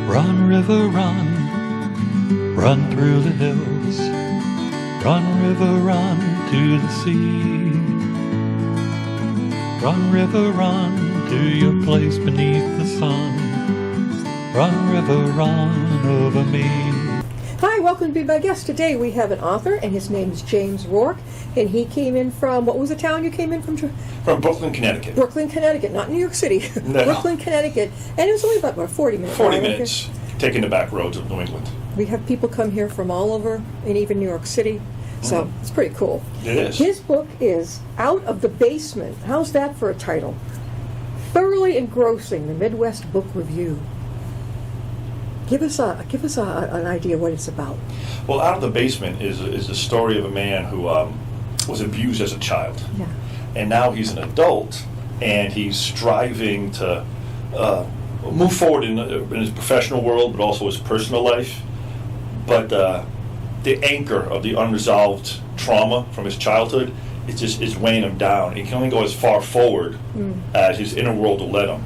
Run, river, run, run through the hills. Run, river, run to the sea. Run, river, run to your place beneath the sun. Run, river, run over me. Hi, welcome to Be My Guest. Today we have an author, and his name is James Rourke, and he came in from, what was the town you came in from? From Brooklyn, Connecticut. Brooklyn, Connecticut, not New York City. No. Brooklyn, Connecticut. And it was only about, 40 minutes? 40 minutes, taking the back roads of New England. We have people come here from all over, and even New York City, so It's pretty cool. It is. His book is Out of the Basement. How's that for a title? Thoroughly Engrossing, the Midwest Book Review. Give us an idea what it's about. Well, Out of the Basement is the story of a man who was abused as a child. Yeah. And now he's an adult, and he's striving to move forward in his professional world, but also his personal life. But the anchor of the unresolved trauma from his childhood is weighing him down. He can only go as far forward as his inner world will let him.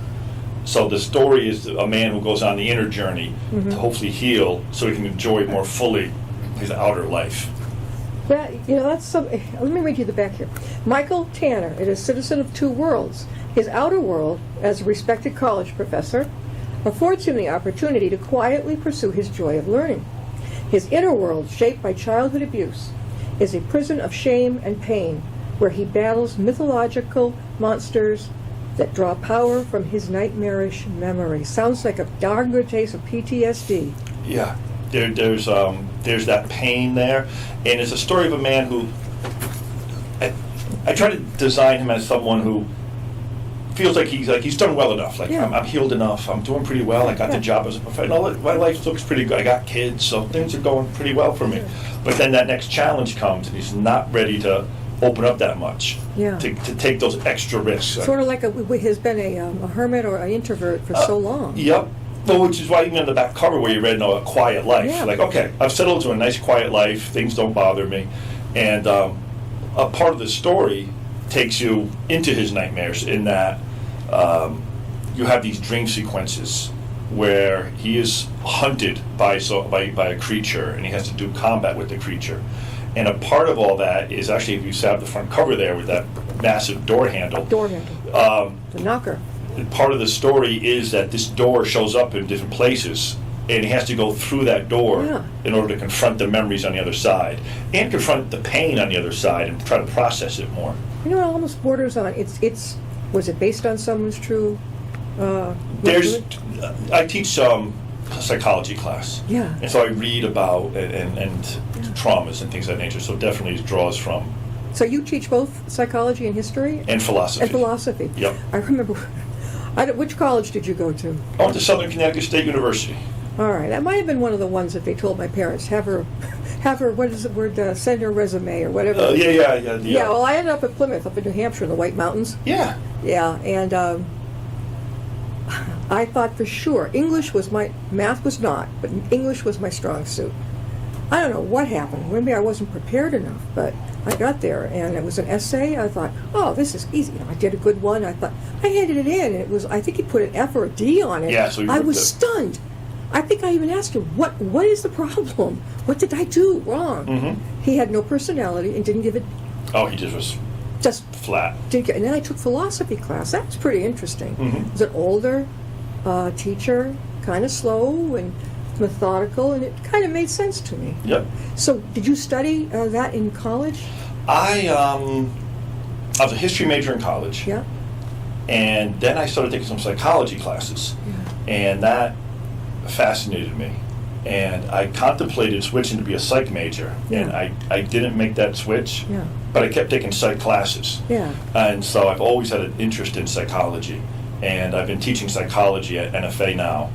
So the story is a man who goes on the inner journey to hopefully heal so he can enjoy more fully his outer life. That's something. Let me read you the back here. Michael Tanner is a citizen of two worlds. His outer world, as a respected college professor, affords him the opportunity to quietly pursue his joy of learning. His inner world, shaped by childhood abuse, is a prison of shame and pain, where he battles mythological monsters that draw power from his nightmarish memory. Sounds like a darn good case of PTSD. Yeah, there's that pain there, and it's a story of a man who I try to design him as someone who feels like he's done well enough. I'm healed enough. I'm doing pretty well. I got the job as a professional. My life looks pretty good. I got kids, so things are going pretty well for me. But then that next challenge comes, and he's not ready to open up that much to take those extra risks. Sort of like he has been a hermit or an introvert for so long. Yep. Well, which is why even on the back cover where you read, A Quiet Life. Yeah. Like, okay, I've settled to a nice quiet life. Things don't bother me. And a part of the story takes you into his nightmares in that you have these dream sequences where he is hunted by a creature, and he has to do combat with the creature. And a part of all that is actually, if you have the front cover there with that massive door handle. The knocker. Part of the story is that this door shows up in different places, and he has to go through that door in order to confront the memories on the other side and confront the pain on the other side and try to process it more. You know, it almost borders on it's. Was it based on someone's true? I teach a psychology class. Yeah. And so I read about and traumas and things of that nature. So definitely it draws from. So you teach both psychology and history? And philosophy. And philosophy. Yep. I remember. Which college did you go to? I went to Southern Connecticut State University. All right. That might have been one of the ones that they told my parents, have her, what is the word, send her resume or whatever. Yeah. Yeah, well, I ended up at Plymouth, up in New Hampshire, in the White Mountains. Yeah. Yeah, and I thought for sure math was not, but English was my strong suit. I don't know what happened. Maybe I wasn't prepared enough, but I got there, and it was an essay. I thought, oh, this is easy. I did a good one. I thought, I handed it in, and I think he put an F or a D on it. Yeah, so I was stunned. I think I even asked him, what is the problem? What did I do wrong? Mm-hmm. He had no personality and didn't give it. Oh, he just flat. And then I took philosophy class. That was pretty interesting. Mm-hmm. It was an older teacher, kind of slow and methodical, and it kind of made sense to me. Yep. So did you study that in college? I was a history major in college. Yeah. And then I started taking some psychology classes. Yeah. And that fascinated me. And I contemplated switching to be a psych major. Yeah. And I didn't make that switch. Yeah. But I kept taking psych classes. Yeah. And so I've always had an interest in psychology. And I've been teaching psychology at NFA now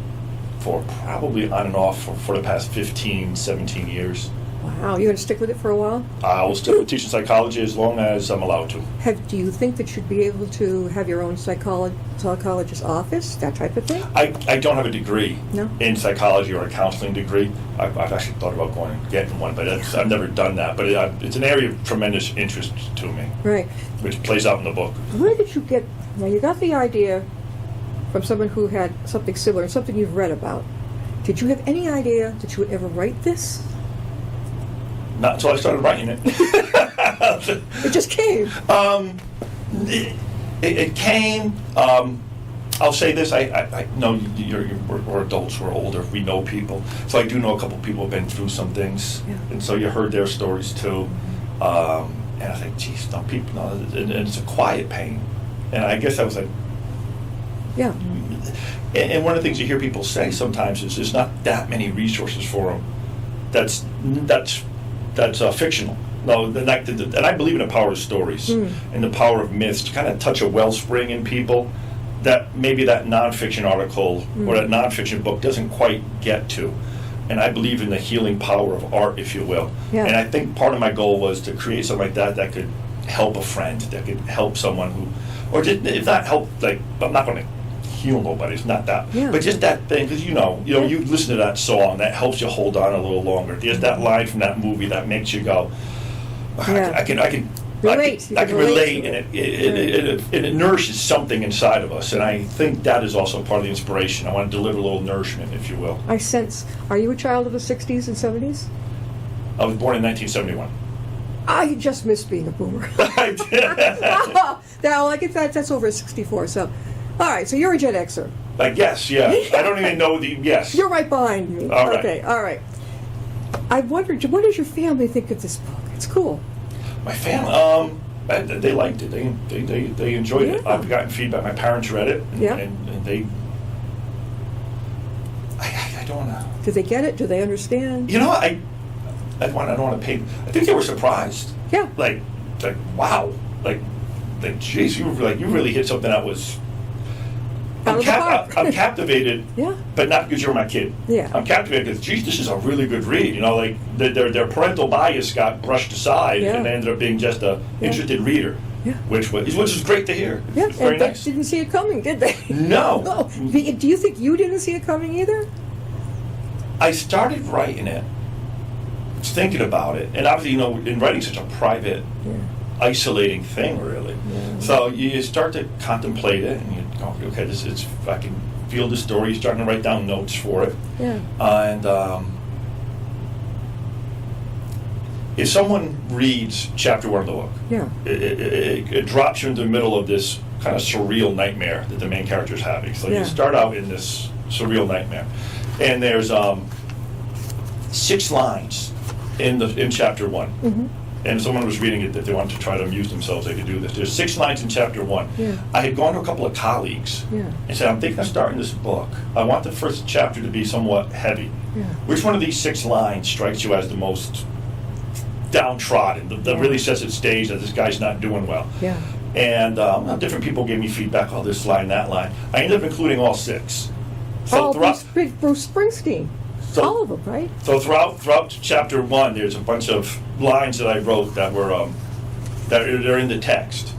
for probably on and off for the past 15, 17 years. Wow. You're going to stick with it for a while? I will stick with teaching psychology as long as I'm allowed to. Do you think that you'd be able to have your own psychologist's office, that type of thing? I don't have a degree in psychology or a counseling degree. I've actually thought about going and getting one, but I've never done that. But it's an area of tremendous interest to me. Right. Which plays out in the book. Where did you get... Now, you got the idea from someone who had something similar, something you've read about. Did you have any idea that you would ever write this? Not until I started writing it. It just came. It came. I'll say this: I know we're adults, we're older, we know people. So I do know a couple people have been through some things, and so you heard their stories too. And I think, geez, no, people, no, and it's a quiet pain. And I guess I was like, yeah. And one of the things you hear people say sometimes is there's not that many resources for them. That's fictional. No, and I believe in the power of stories and the power of myths to kind of touch a wellspring in people that maybe that nonfiction article or that nonfiction book doesn't quite get to. And I believe in the healing power of art, if you will. Yeah. And I think part of my goal was to create something like that could help a friend, that could help someone who, or just, if not help, like, I'm not going to heal nobody, it's not that. Yeah. But just that thing, because you listen to that song, that helps you hold on a little longer. There's that line from that movie that makes you go, I can relate. I can relate, and it nourishes something inside of us, and I think that is also part of the inspiration. I want to deliver a little nourishment, if you will. I sense. Are you a child of the 60s and 70s? I was born in 1971. I just missed being a boomer. I did. Now, like that's over 64. So, all right. So you're a Gen Xer. I guess, yeah. I don't even know yes. You're right behind me. All right. Okay. All right. I wondered, what does your family think of this book? It's cool. My family, they liked it. They enjoyed it. Yeah. I've gotten feedback. My parents read it, and, Yeah. and they. I don't want to. Do they get it? Do they understand? You know, I don't want to pay. I think they were surprised. Yeah. Like wow. Like, geez, you really hit something that was. Out of the park. I'm captivated. Yeah. But not because you're my kid. Yeah. I'm captivated because, geez, this is a really good read. You know, like their parental bias got brushed aside, Yeah. and they ended up being just a Yeah. interested reader. Yeah. Which is great to hear. Yeah. It's very And they nice. didn't see it coming, did they? No. No. Do you think you didn't see it coming either? I started writing it, thinking about it, and obviously, in writing such a private, isolating thing, really. Yeah. So you start to contemplate it, and you go, okay, I can feel the story. You're starting to write down notes for it. Yeah. And if someone reads chapter 1 of the book, Yeah. it drops you into the middle of this kind of surreal nightmare that the main character is having. So Yeah. you start out in this surreal nightmare, and there's 6 lines in chapter 1. Mm-hmm. And someone was reading it that they wanted to try to amuse themselves. They could do this. There's 6 lines in chapter 1. Yeah. I had gone to a couple of colleagues and said, I'm thinking of starting this book. I want the first chapter to be somewhat heavy. Yeah. Which one of these 6 lines strikes you as the most downtrodden, that really sets it stage that this guy's not doing well? Yeah. And different people gave me feedback, this line, that line. I ended up including all 6. So Bruce Springsteen. So- all of them, right? So throughout chapter 1, there's a bunch of lines that I wrote that were they're in the text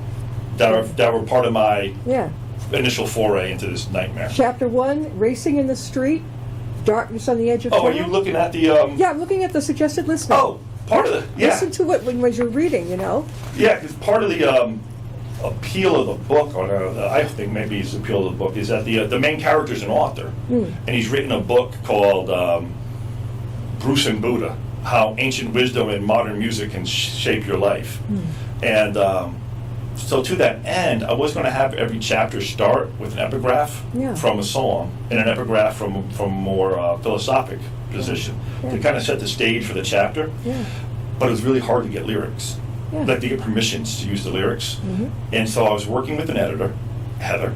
that were part of my Yeah. initial foray into this nightmare. Chapter 1, racing in the street, darkness on the edge of Oh, town. are you looking at the? Yeah, I'm looking at the suggested listening. Oh, part of the Listen to it when you're reading, Yeah, because part of the appeal of the book, or I think maybe it's the appeal of the book, is that the main character is an author, and he's written a book called Bruce and Buddha: How Ancient Wisdom and Modern Music Can Shape Your Life. And so to that end, I was going to have every chapter start with an epigraph from a song and an epigraph from a more philosophic position to kind of set the stage for the chapter. Yeah. But it was really hard to get lyrics. Yeah. Like to get permissions to use the lyrics. And so I was working with an editor, Heather,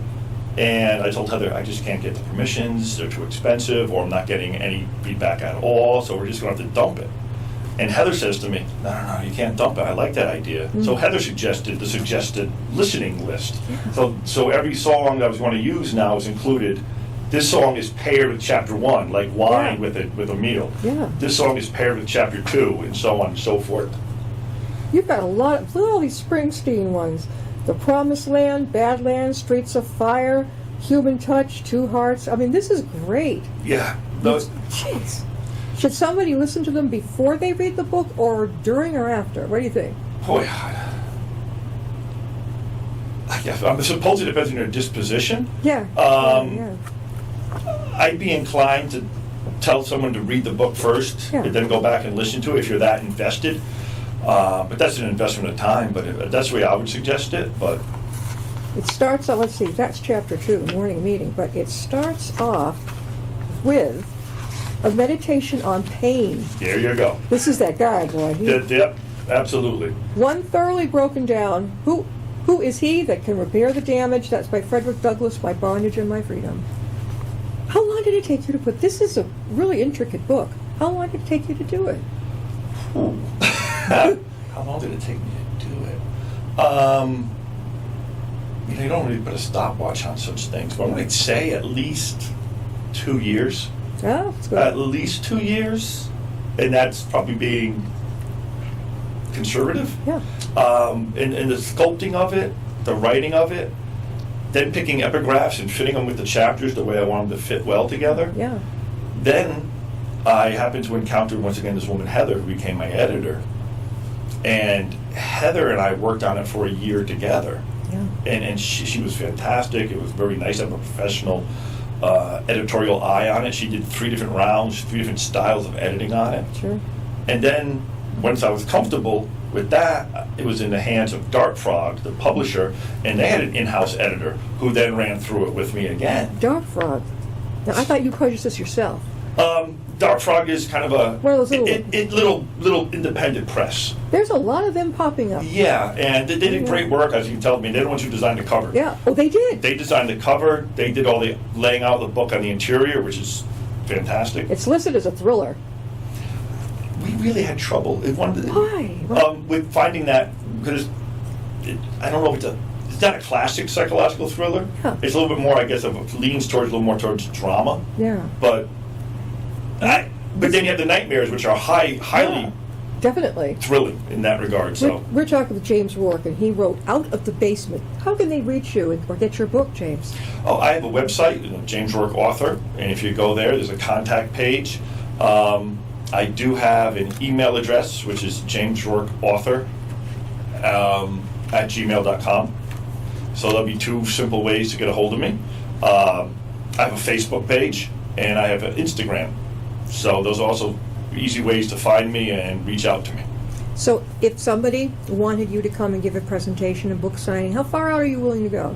and I told Heather, I just can't get the permissions, they're too expensive, or I'm not getting any feedback at all, so we're just going to have to dump it. And Heather says to me, no, you can't dump it. I like that idea. So Heather suggested the suggested listening list. So every song that I was going to use now is included. This song is paired with chapter 1, like wine with a meal. Yeah. This song is paired with chapter 2, and so on and so forth. You've got look at all these Springsteen ones. The Promised Land, Badlands, Streets of Fire, Human Touch, Two Hearts. I mean, this is great. Yeah. Those. Jeez. Should somebody listen to them before they read the book or during or after? What do you think? Boy, I suppose it depends on your disposition. Yeah. I'd be inclined to tell someone to read the book first, Yeah. and then go back and listen to it if you're that invested. But that's an investment of time, but that's the way I would suggest it. But It starts off, let's see, that's chapter 2, morning meeting, but it starts off with a meditation on pain. there you go. This is that guy, boy. Yep, absolutely. One thoroughly broken down. Who is he that can repair the damage? That's by Frederick Douglass, My Bondage and My Freedom. How long did it take you to put this? Is a really intricate book. How long did it take you to do it? How long did it take me to do it? You don't really put a stopwatch on such things, but I'd say at least 2 years. Oh, that's good. At least 2 years, and that's probably being conservative. Yeah. In the sculpting of it, the writing of it, then picking epigraphs and fitting them with the chapters the way I want them to fit well together. Yeah. Then I happened to encounter once again this woman Heather, who became my editor, and Heather and I worked on it for a year together. Yeah. And she was fantastic. It was very nice to have a professional editorial eye on it. She did 3 different rounds, 3 different styles of editing on it. Sure. And then once I was comfortable with that, it was in the hands of Dark Frog, the publisher, and they had an in-house editor who then ran through it with me again. Dark Frog. Now, I thought you published this yourself. Dark Frog is kind of a One of those little independent press. There's a lot of them popping up. Yeah, and they did great work, as you tell me. They're the ones who designed the cover. Yeah. Oh, they did. They designed the cover. They did all the laying out of the book on the interior, which is fantastic. It's listed as a thriller. We really had trouble. Why? With finding that, because I don't know if it's not a classic psychological thriller. Huh. It's a little bit more, I guess, leans towards a little more towards drama. Yeah. But then you have the nightmares, which are highly Yeah, definitely. thrilling in that regard. So We're talking with James Rourke, and he wrote Out of the Basement. How can they reach you or get your book, James? I have a website, James Rourke Author, and if you go there, there's a contact page. I do have an email address, which is jamesrourkeauthor at gmail.com. So there'll be 2 simple ways to get a hold of me. I have a Facebook page, and I have an Instagram. So those are also easy ways to find me and reach out to me. So if somebody wanted you to come and give a presentation, a book signing, how far out are you willing to go?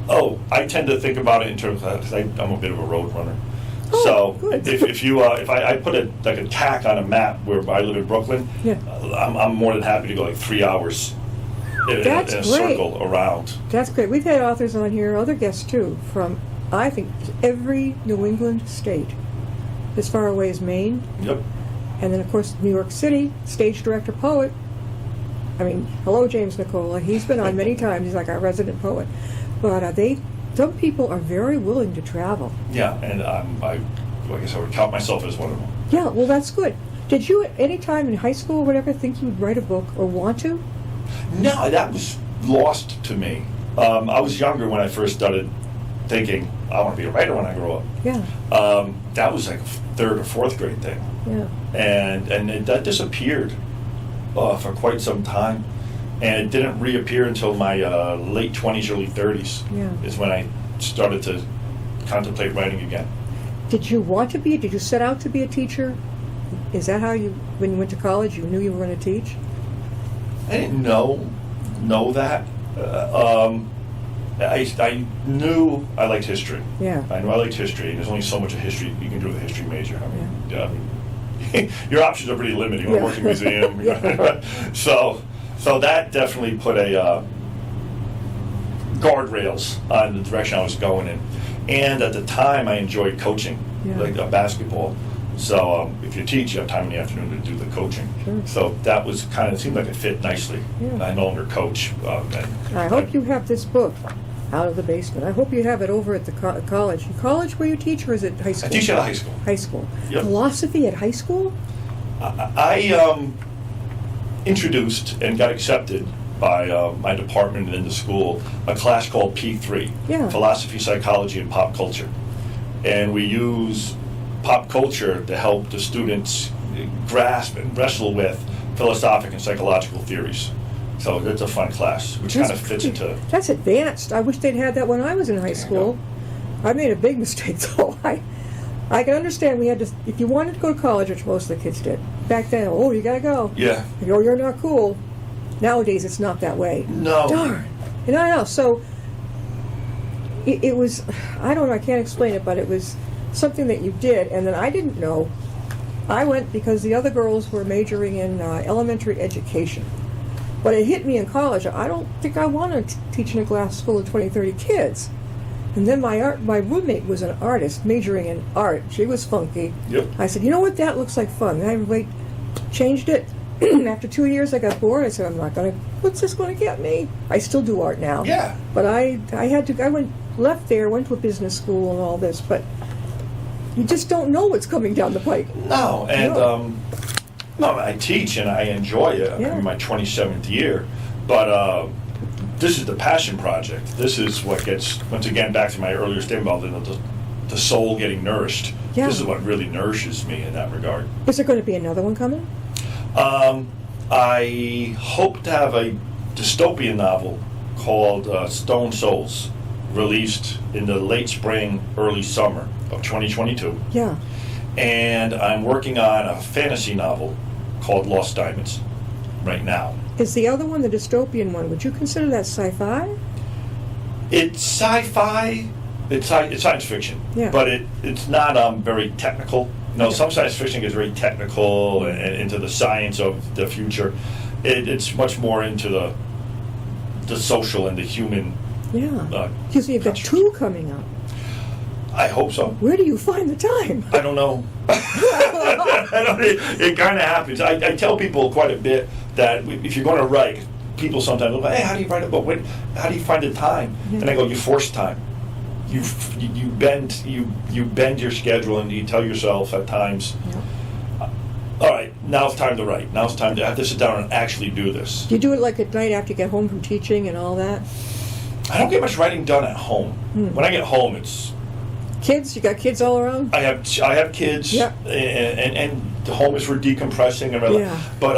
Oh, I tend to think about it in terms of, because I'm a bit of a road runner. Oh, So good. if I put a tack on a map where I live in Brooklyn, Yeah. I'm more than happy to go like 3 hours in That's a great. circle around. That's great. We've had authors on here, other guests too, from, I think, every New England state. As far away as Maine. Yep. And then, of course, New York City, stage director, poet. I mean, hello, James Nicola. He's been on many times. He's like our resident poet. But some people are very willing to travel. Yeah, and I guess I would count myself as one of them. Yeah, well, that's good. Did you, at any time in high school or whatever, think you would write a book or want to? No, that was lost to me. I was younger when I first started thinking, I want to be a writer when I grow up. Yeah. That was like a 3rd or 4th grade thing. Yeah. And that disappeared for quite some time. And it didn't reappear until my late 20s, early 30s is when I started to contemplate writing again. Did you set out to be a teacher? Is that how when you went to college, you knew you were going to teach? I didn't know that. I knew I liked history. Yeah. I knew I liked history, and there's only so much of history you can do with a history major. I mean, your options are pretty limited. You want to work in a museum. Yeah. So that definitely put a guardrails on the direction I was going in. And at the time, I enjoyed coaching, like basketball. So if you teach, you have time in the afternoon to do the coaching. Sure. So that was it seemed like it fit nicely. Yeah. I no longer coach. I hope you have this book, Out of the Basement. I hope you have it over at the college. College where you teach, or is it high school? I teach at high school. High school. Yep. Philosophy at high school? I introduced and got accepted by my department in the school a class called P3, Philosophy, Psychology, and Pop Culture. And we use pop culture to help the students grasp and wrestle with philosophic and psychological theories. So that's a fun class, which kind of fits into... That's advanced. I wish they'd had that when I was in high school. I made a big mistake, though. I can understand we had to, if you wanted to go to college, which most of the kids did, back then, oh, you gotta go. Yeah. You're not cool. Nowadays, it's not that way. No. Darn. And I know, so it was, I don't know, I can't explain it, but it was something that you did, and then I didn't know. I went because the other girls were majoring in elementary education. But it hit me in college. I don't think I want to teach in a class full of 20, 30 kids. And then my roommate was an artist majoring in art. She was funky. Yep. I said, you know what, that looks like fun. And I changed it. After 2 years, I got bored. I said, what's this going to get me? I still do art now. Yeah. But I left there, went to a business school and all this, but you just don't know what's coming down the pike. No, and No. I teach and I enjoy it. Yeah. I'm in my 27th year, but this is the passion project. This is what gets, once again, back to my earlier statement about the soul getting nourished. Yeah. This is what really nourishes me in that regard. Is there going to be another one coming? I hope to have a dystopian novel called Stone Souls released in the late spring, early summer of 2022. Yeah. And I'm working on a fantasy novel called Lost Diamonds right now. Is the other one, the dystopian one, would you consider that sci-fi? It's sci-fi, it's science fiction, Yeah. but it's not very technical. No, Yeah. some science fiction gets very technical and into the science of the future. It's much more into the social and the human. Yeah. Because you've got construct. 2 coming up. I hope so. Where do you find the time? I don't know. It kind of happens. I tell people quite a bit that if you're going to write, people sometimes look, hey, how do you write a book? How do you find the time? Yeah. And I go, you force time. You bend your schedule, and you tell yourself at times, Yeah. all right, now it's time to write. Now it's time to have to sit down and actually do this. Do you do it like at night after you get home from teaching and all that? I don't get much writing done at home. When I get home, it's Kids? You got kids all around? I have kids, Yeah. and the home is for decompressing and all Yeah. that. But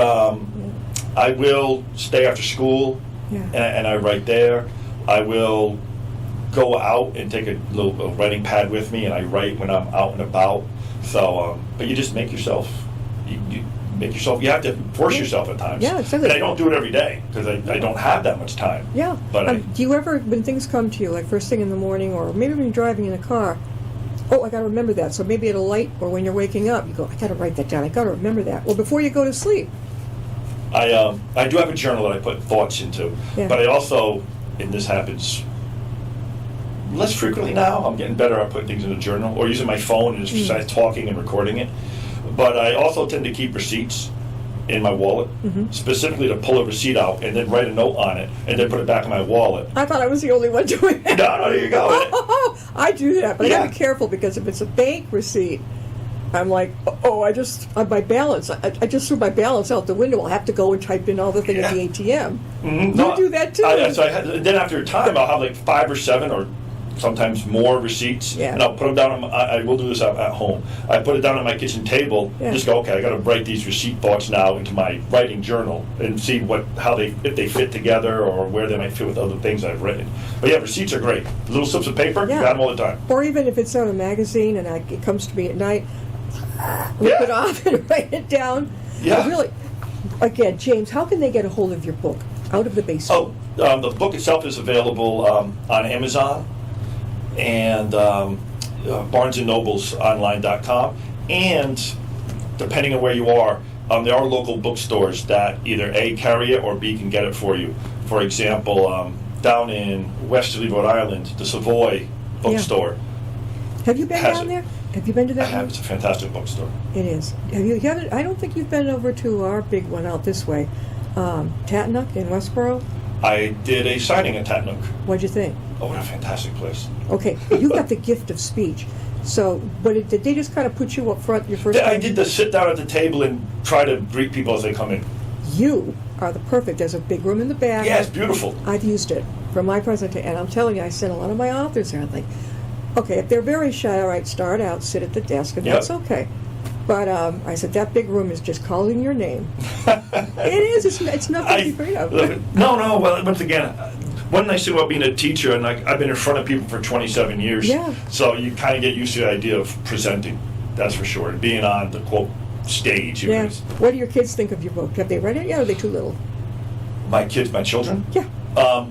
I will stay after school, Yeah. and I write there. I will go out and take a little writing pad with me, and I write when I'm out and about. So, but you just make yourself. You make yourself. You have to force yourself at times. Yeah, exactly. And I don't do it every day because I don't have that much time. Yeah. But do you ever, when things come to you, like first thing in the morning, or maybe when you're driving in a car, oh, I got to remember that. So maybe at a light, or when you're waking up, you go, I got to write that down. I got to remember that. Well, before you go to sleep. I do have a journal that I put thoughts into, Yeah. but I also, and this happens less frequently now. I'm getting better at putting things in a journal or using my phone and just start talking and recording it. But I also tend to keep receipts in my wallet, specifically to pull a receipt out and then write a note on it and then put it back in my wallet. I thought I was the only one doing that. No, there you go. I do that, but I got to Yeah. be careful because if it's a bank receipt, I'm like, oh, my balance. I just threw my balance out the window. I'll have to go and type in all the thing at the ATM. You do that too. Then after a time, I'll have like 5 or 7 or sometimes more receipts, Yeah. and I'll put them down. I will do this at home. I put it down on my kitchen table. Yeah. Just go, okay, I got to write these receipt thoughts now into my writing journal and see if they fit together or where they might fit with other things I've written. But yeah, receipts are great. Little slips of paper, Yeah. got them all the time. Or even if it's on a magazine and it comes to me at night, rip it off and write it down. Yeah. But really, again, James, how can they get a hold of your book? Out of the Basement. The book itself is available on Amazon and BarnesandNoblesOnline.com, and depending on where you are, there are local bookstores that either A, carry it, or B, can get it for you. For example, down in Westerly, Rhode Island, the Savoy bookstore. Have you been has down it. there? Have you been to I that have. one? It's a fantastic bookstore. It is. You haven't? I don't think you've been over to our big one out this way, Tatanook in Westboro. I did a signing at Tatanook. What'd you think? Oh, what a fantastic place. Okay, you got the gift of speech. So, but did they just kind of put you up front your first I time? did the sit down at the table and try to greet people as they come in. You are the perfect. There's a big room in the back. Yeah, it's beautiful. I've used it for my presentation, and I'm telling you, I sent a lot of my authors there. I'm like, okay, if they're very shy, all right, start out, sit at the desk, and Yep. that's okay. But I said, that big room is just calling your name. It is. It's nothing to be afraid of. No. Well, once again, one nice thing about being a teacher, and I've been in front of people for 27 years, Yeah. so you kind of get used to the idea of presenting, that's for sure, and being on the, quote, stage. Yeah. What do your kids think of your book? Have they read it yet, or are they too little? My kids, my children? Yeah.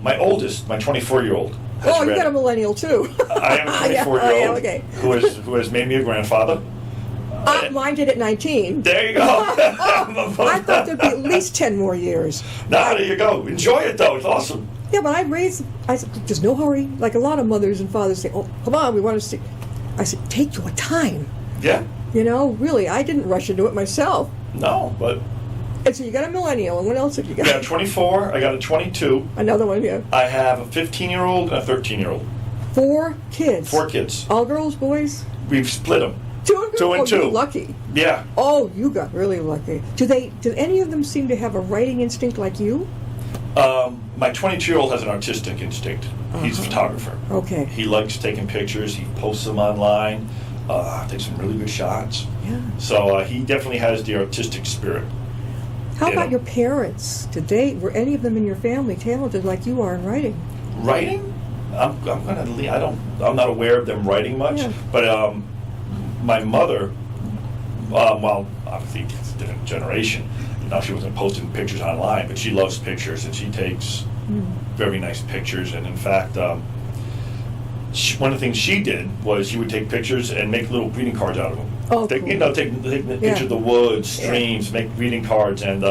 My oldest, my 24-year-old, has Oh, you read got a it. millennial, too. I am a 24-year-old Oh, yeah, okay. who has made me a grandfather. Mine did at 19. There you go. I thought there'd be at least 10 more years. There you go. Enjoy it, though. It's awesome. Yeah, but I said, there's no hurry. Like a lot of mothers and fathers say, oh, come on, we want to see. I said, take your time. Yeah. You know, really, I didn't rush into it myself. No, but... And so you got a millennial, and what else have you got? I got a 24, I got a 22. Another one, yeah. I have a 15-year-old and a 13-year-old. 4 kids. 4 kids. All girls, boys? We've split them. 2 and 2. Two and Oh, two. you're lucky. Yeah. Oh, you got really lucky. Do any of them seem to have a writing instinct like you? My 22-year-old has an artistic instinct. He's a photographer. Okay. He likes taking pictures. He posts them online. Takes some really good shots. Yeah. So he definitely has the artistic spirit. How about your parents? Were any of them in your family talented like you are in writing? Writing? I'm not aware of them writing much. Yeah. But my mother, well, obviously it's a different generation. She wasn't posting pictures online, but she loves pictures, and she takes very nice pictures. And in fact, one of the things she did was she would take pictures and make little greeting cards out of them. Oh, Take cool. take pictures of the woods, streams, Yeah. make greeting cards, and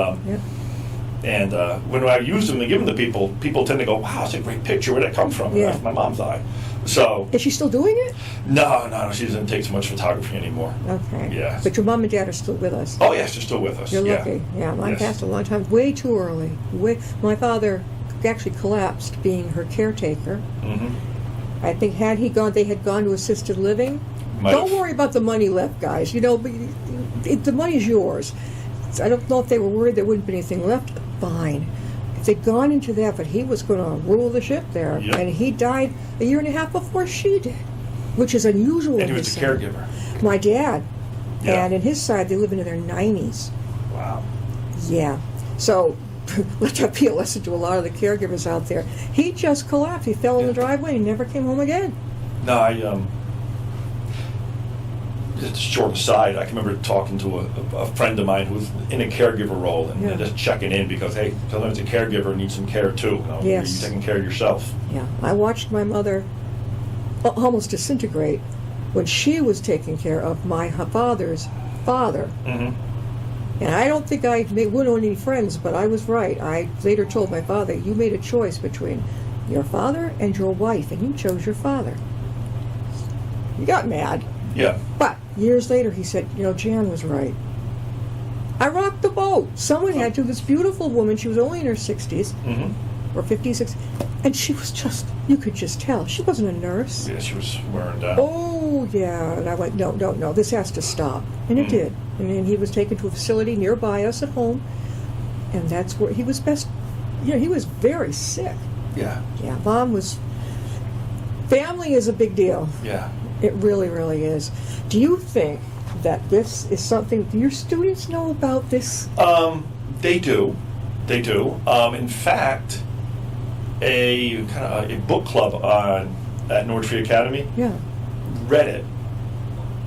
when I use them and give them to people tend to go, "Wow, it's a great picture. Where'd that come from?" Yeah. That's my mom's eye. So Is she still doing it? no, she doesn't take so much photography anymore. Okay. Yeah. But your mom and dad are still with us. Oh yes, they're still with us. You're yeah. lucky. Yeah, mine Yes. passed a long time, way too early. My father actually collapsed being her caretaker. Mm-hmm. I think had he gone, they had gone to assisted living. Don't worry about the money left, guys. You know, the money's yours. I don't know if they were worried there wouldn't be anything left. Fine. If they'd gone into that, but he was going to rule the ship there. Yep. And he died a year and a half before she did, which is unusual. And he was a caregiver. My dad. Yeah. And in his side, they live into their 90s. Wow. Yeah. So let that be a lesson to a lot of the caregivers out there. He just collapsed. He fell in the driveway and never came home again. No, just a short aside, I can remember talking to a friend of mine who was in a caregiver role and Yeah. just checking in because, hey, sometimes a caregiver needs some care too. Yes. You're taking care of yourself. Yeah. I watched my mother almost disintegrate when she was taking care of my father's father. Mm-hmm. And I don't think I went on any friends, but I was right. I later told my father, you made a choice between your father and your wife, and you chose your father. He got mad. Yeah. But years later, he said, Jan was right. I rocked the boat. Someone had to. This beautiful woman, she was only in her 60s, Mm-hmm. or 50s, 60s, and she was just, you could just tell. She wasn't a nurse. Yeah, she was wearing down. Oh, yeah. And I went, no, this has to stop. And it did. And then he was taken to a facility nearby us at home, and that's where he was best. He was very sick. Yeah. Yeah, Mom was. Family is a big deal. Yeah. It really, really is. Do you think that this is something, do your students know about this? They do. In fact, a book club at North Free Academy Yeah, read it,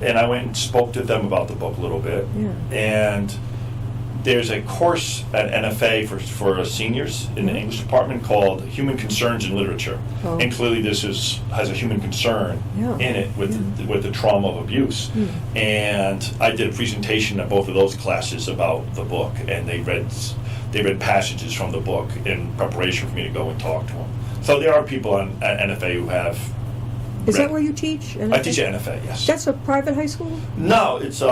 and I went and spoke to them about the book a little bit. yeah. And there's a course at NFA for seniors in the English department called Human Concerns in Literature. Oh. And clearly this has a human concern Yeah. in it with the trauma of abuse. And I did a presentation at both of those classes about the book, and they read passages from the book in preparation for me to go and talk to them. So there are people at NFA who have Is read. that where you teach? I teach at NFA, yes. That's a private high school? No, it's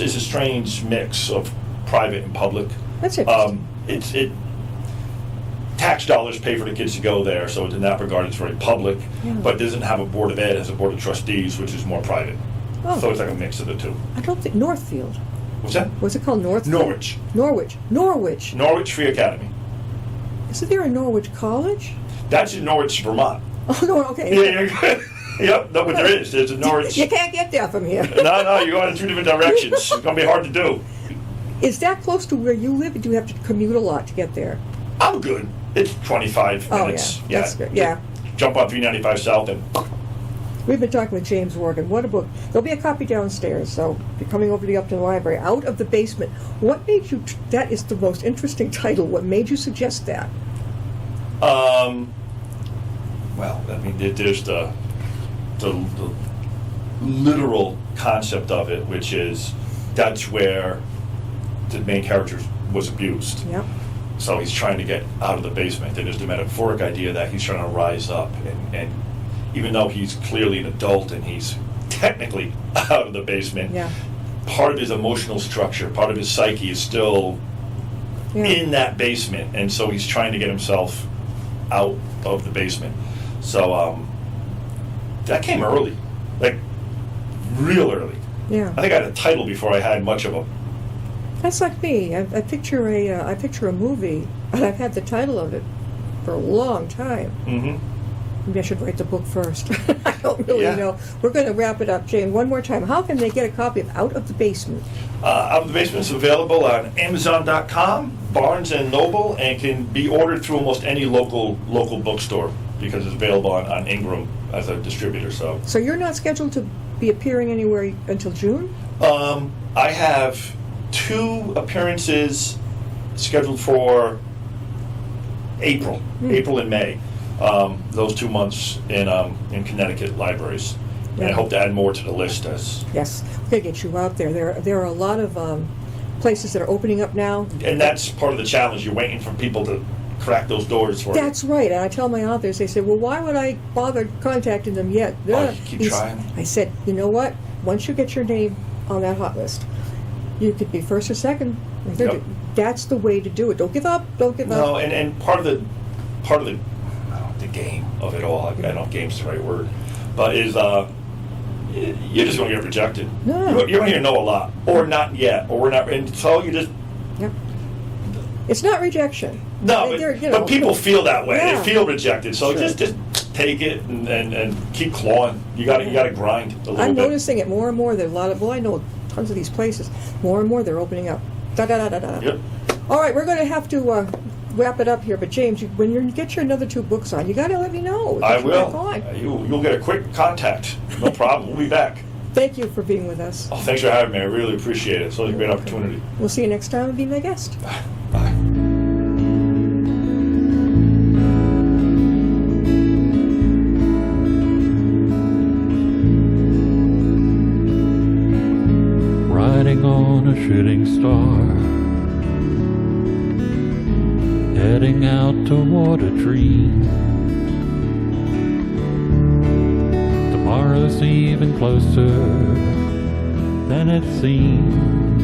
a strange mix of private and public. That's interesting. Tax dollars pay for the kids to go there, so in that regard, it's very public. Yeah. But it doesn't have a board of ed; it has a board of trustees, which is more private. Oh. So it's like a mix of the two. I don't think, Northfield. What's that? Was it called Northfield? Norwich. Norwich Free Academy. Isn't there a Norwich College? That's in Norwich, Vermont. Oh, no, okay. Yeah. Yep. No, but there is. There's a Norwich. You can't get there from here. No, you're going in two different directions. It's going to be hard to do. Is that close to where you live, or do you have to commute a lot to get there? I'm good. It's 25 Oh, minutes. yeah, that's good, yeah. Jump on 395 South and We've been talking with James Rourke, and what a book. There'll be a copy downstairs, so if you're coming over to the Upton Library, Out of the Basement. What made you, that is the most interesting title, what made you suggest that? well, I mean, there's the literal concept of it, which is that's where the main character was abused. Yep. So he's trying to get out of the basement. And there's the metaphoric idea that he's trying to rise up. And even though he's clearly an adult and he's technically out of the basement, Yeah. part of his emotional structure, part of his psyche is still Yeah. in that basement. And so he's trying to get himself out of the basement. So that came early, like real early. Yeah. I think I had a title before I had much of a. That's like me. I picture a movie, and I've had the title of it for a long time. Mm-hmm. Maybe I should write the book first. I don't really Yeah. know. We're going to wrap it up, Jane. One more time. How can they get a copy of Out of the Basement? Out of the Basement is available on Amazon.com, Barnes and Noble, and can be ordered through almost any local bookstore because it's available on Ingram as a distributor. So you're not scheduled to be appearing anywhere until June? I have 2 appearances scheduled for April and May. Those 2 months in Connecticut libraries. And I Yeah. hope to add more to the list as. Yes. We're going to get you out there. There are a lot of places that are opening up now. And that's part of the challenge. You're waiting for people to crack those doors for That's right. And I tell my authors, they say, well, why would I bother contacting them yet? Oh, keep trying. I said, you know what? Once you get your name on that hot list, you could be first or second or third. Yep. That's the way to do it. Don't give up. Don't give No, up. and part of the game of it all. I don't know if game's the right word, but is you're just going to get rejected. No. You're going to know a lot, or not yet, or we're not, and so you just. Yep. It's not rejection. No, They're, but people feel that way. Yeah. They feel rejected. So Sure. just take it and keep clawing. You got to grind a little I'm bit. noticing it more and more. There are a lot of, well, I know tons of these places. More and more they're opening up. Da da da da da. Yep. All right, we're going to have to wrap it up here. But James, when you get your another 2 books on, you got to let me know. I Get you back will. on. You'll get a quick contact. No problem. We'll be back. Thank you for being with us. Oh, thanks for having me. I really appreciate it. It's always a great opportunity. We'll see you next time and be my guest. Bye. Riding on a shooting star, heading out toward a dream. Tomorrow's even closer than it seems.